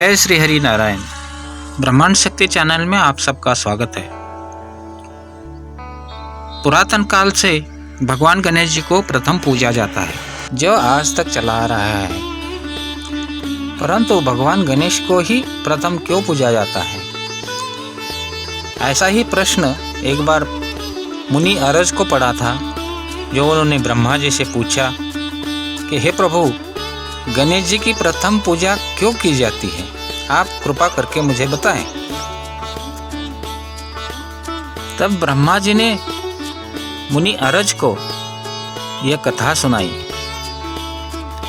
जय श्री हरि नारायण। ब्रह्मांड शक्ति चैनल में आप सबका स्वागत है। पुरातन काल से भगवान गणेश जी को प्रथम पूजा जाता है, जो आज तक चला आ रहा है। परंतु भगवान गणेश को ही प्रथम क्यों पूजा जाता है? ऐसा ही प्रश्न एक बार मुनि अरज को पड़ा था, जो उन्होंने ब्रह्मा जी से पूछा कि हे प्रभु, गणेश जी की प्रथम पूजा क्यों की जाती है? आप कृपा करके मुझे बताएं। तब ब्रह्मा जी ने मुनि अरज को यह कथा सुनाई।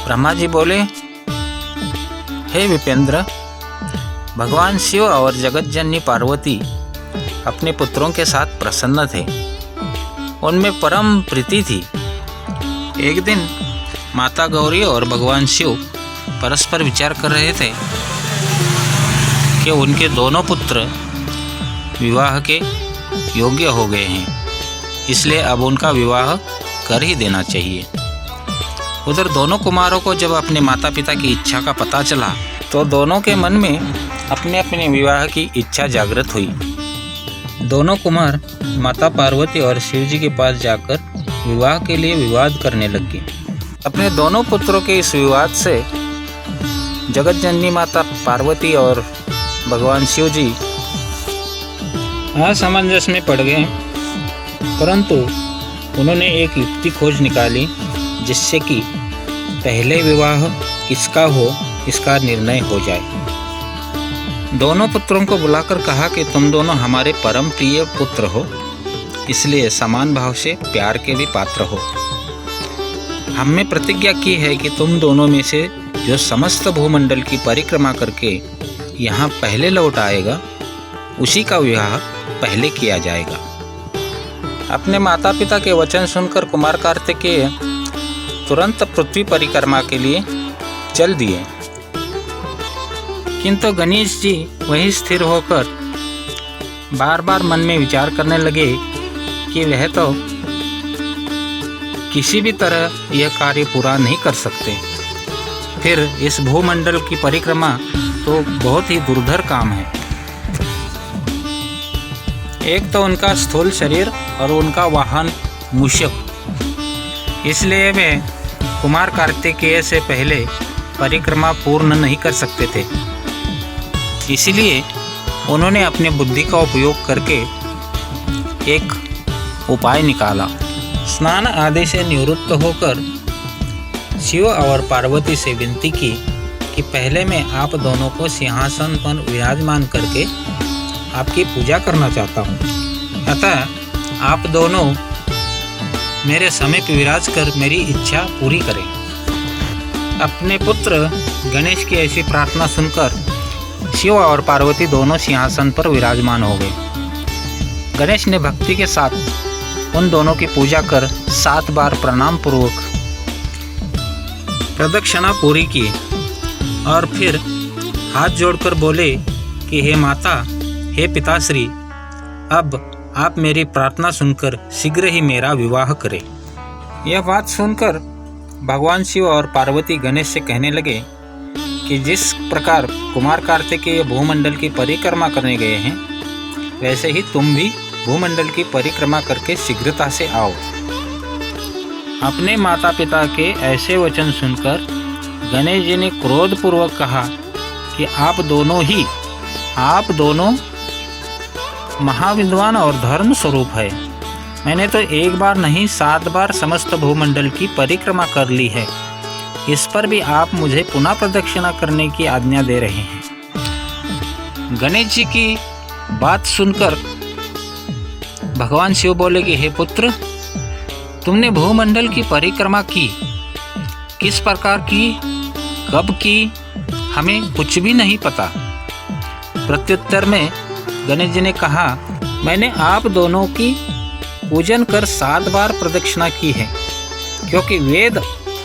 ब्रह्मा जी बोले, हे विपेंद्र, भगवान शिव और जगतजननी पार्वती अपने पुत्रों के साथ प्रसन्न थे, उनमें परम प्रीति थी। एक दिन माता गौरी और भगवान शिव परस्पर विचार कर रहे थे कि उनके दोनों पुत्र विवाह के योग्य हो गए हैं, इसलिए अब उनका विवाह कर ही देना चाहिए। उधर दोनों कुमारों को जब अपने माता पिता की इच्छा का पता चला, तो दोनों के मन में अपने अपने विवाह की इच्छा जागृत हुई। दोनों कुमार माता पार्वती और शिव जी के पास जाकर विवाह के लिए विवाद करने लगे। अपने दोनों पुत्रों के इस विवाद से जगतजननी माता पार्वती और भगवान शिव जी असमंजस में पड़ गए, परंतु उन्होंने एक युक्ति खोज निकाली, जिससे कि पहले विवाह किसका हो इसका निर्णय हो जाए। दोनों पुत्रों को बुलाकर कहा कि तुम दोनों हमारे परम प्रिय पुत्र हो, इसलिए समान भाव से प्यार के भी पात्र हो। हमने प्रतिज्ञा की है कि तुम दोनों में से जो समस्त भूमंडल की परिक्रमा करके यहाँ पहले लौट आएगा, उसी का विवाह पहले किया जाएगा। अपने माता पिता के वचन सुनकर कुमार कार्तिकेय तुरंत पृथ्वी परिक्रमा के लिए चल दिए, किंतु गणेश जी वहीं स्थिर होकर बार बार मन में विचार करने लगे कि वह तो किसी भी तरह यह कार्य पूरा नहीं कर सकते। फिर इस भूमंडल की परिक्रमा तो बहुत ही दुर्धर काम है। एक तो उनका स्थूल शरीर और उनका वाहन मूषक, इसलिए वे कुमार कार्तिकेय से पहले परिक्रमा पूर्ण नहीं कर सकते थे। इसलिए उन्होंने अपनी बुद्धि का उपयोग करके एक उपाय निकाला। स्नान आदि से निवृत्त होकर शिव और पार्वती से विनती की कि पहले मैं आप दोनों को सिंहासन पर विराजमान करके आपकी पूजा करना चाहता हूँ, अतः आप दोनों मेरे समीप विराज कर मेरी इच्छा पूरी करें। अपने पुत्र गणेश की ऐसी प्रार्थना सुनकर शिव और पार्वती दोनों सिंहासन पर विराजमान हो गए। गणेश ने भक्ति के साथ उन दोनों की पूजा कर 7 बार प्रणाम पूर्वक प्रदक्षिणा पूरी की और फिर हाथ जोड़कर बोले कि हे माता, हे पिताश्री, अब आप मेरी प्रार्थना सुनकर शीघ्र ही मेरा विवाह करें। यह बात सुनकर भगवान शिव और पार्वती गणेश से कहने लगे कि जिस प्रकार कुमार कार्तिकेय भूमंडल की परिक्रमा करने गए हैं, वैसे ही तुम भी भूमंडल की परिक्रमा करके शीघ्रता से आओ। अपने माता पिता के ऐसे वचन सुनकर गणेश जी ने क्रोधपूर्वक कहा कि आप दोनों महाविद्वान और धर्म स्वरूप है। मैंने तो एक बार नहीं 7 बार समस्त भूमंडल की परिक्रमा कर ली है, इस पर भी आप मुझे पुनः प्रदक्षिणा करने की आज्ञा दे रहे हैं। गणेश जी की बात सुनकर भगवान शिव बोले कि हे पुत्र, तुमने भूमंडल की परिक्रमा की, किस प्रकार की, कब की, हमें कुछ भी नहीं पता। प्रत्युत्तर में गणेश जी ने कहा, मैंने आप दोनों की पूजन कर 7 बार प्रदक्षिणा की है, क्योंकि वेद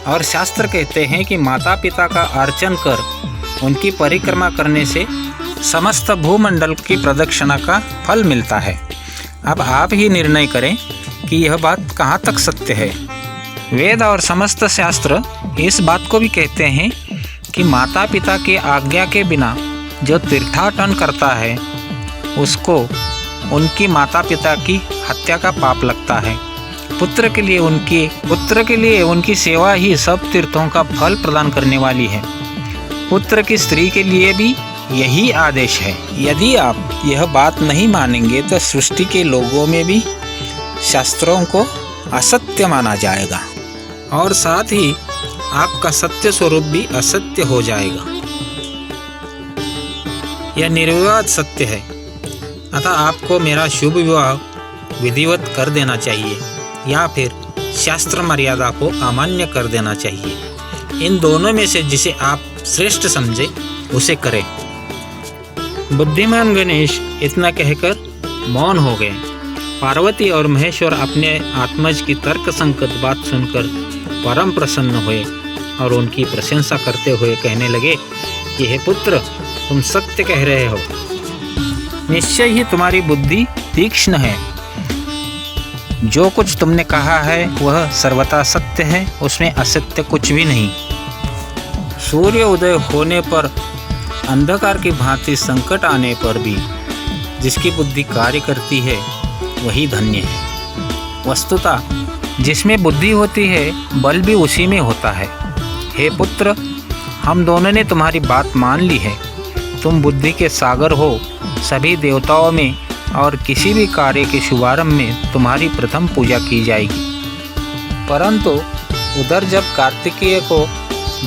और शास्त्र कहते हैं कि माता पिता का अर्चन कर उनकी परिक्रमा करने से समस्त भूमंडल की प्रदक्षिणा का फल मिलता है। अब आप ही निर्णय करें कि यह बात कहाँ तक सत्य है। वेद और समस्त शास्त्र इस बात को भी कहते हैं कि माता पिता की आज्ञा के बिना जो तीर्थाटन करता है उसको उनकी माता पिता की हत्या का पाप लगता है। पुत्र के लिए उनकी सेवा ही सब तीर्थों का फल प्रदान करने वाली है। पुत्र की स्त्री के लिए भी यही आदेश है। यदि आप यह बात नहीं मानेंगे तो सृष्टि के लोगों में भी शास्त्रों को असत्य माना जाएगा और साथ ही आपका सत्य स्वरूप भी असत्य हो जाएगा। यह निर्विवाद सत्य है, अतः आपको मेरा शुभ विवाह विधिवत कर देना चाहिए या फिर शास्त्र मर्यादा को अमान्य कर देना चाहिए। इन दोनों में से जिसे आप श्रेष्ठ समझे उसे करें। बुद्धिमान गणेश इतना कहकर मौन हो गए। पार्वती और महेश्वर अपने आत्मज की तर्क संगत बात सुनकर परम प्रसन्न हुए और उनकी प्रशंसा करते हुए कहने लगे कि हे पुत्र, तुम सत्य कह रहे हो। निश्चय ही तुम्हारी बुद्धि तीक्ष्ण है। जो कुछ तुमने कहा है वह सर्वथा सत्य है, उसमें असत्य कुछ भी नहीं। सूर्य उदय होने पर अंधकार की भांति संकट आने पर भी जिसकी बुद्धि कार्य करती है वही धन्य है। वस्तुतः जिसमें बुद्धि होती है बल भी उसी में होता है। हे पुत्र, हम दोनों ने तुम्हारी बात मान ली है। तुम बुद्धि के सागर हो। सभी देवताओं में और किसी भी कार्य के शुभारंभ में तुम्हारी प्रथम पूजा की जाएगी। परंतु उधर जब कार्तिकेय को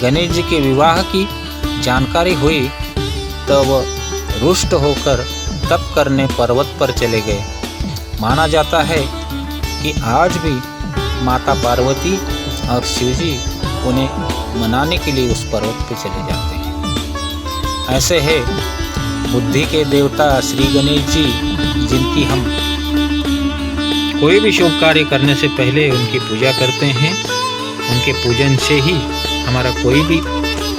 गणेश जी के विवाह की जानकारी हुई तो वह रुष्ट होकर तप करने पर्वत पर चले गए। माना जाता है कि आज भी माता पार्वती और शिवजी उन्हें मनाने के लिए उस पर्वत पर चले जाते हैं। ऐसे है बुद्धि के देवता श्री गणेश जी, जिनकी हम कोई भी शुभ कार्य करने से पहले उनकी पूजा करते हैं। उनके पूजन से ही हमारा कोई भी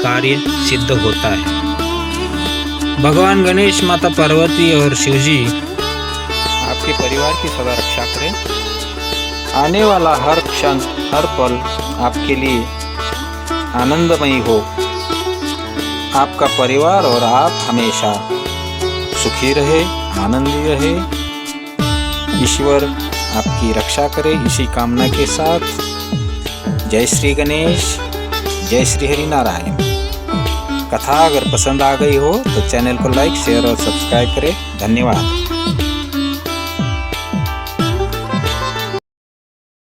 कार्य सिद्ध होता है। भगवान गणेश, माता पार्वती और शिवजी आपके परिवार की सदा रक्षा करें। आने वाला हर क्षण, हर पल आपके लिए आनंदमयी हो। आपका परिवार और आप हमेशा सुखी रहे, आनंदी रहे। ईश्वर आपकी रक्षा करे, इसी कामना के साथ जय श्री गणेश, जय श्री हरि नारायण। कथा अगर पसंद आ गई हो तो चैनल को लाइक, शेयर और सब्सक्राइब करें। धन्यवाद।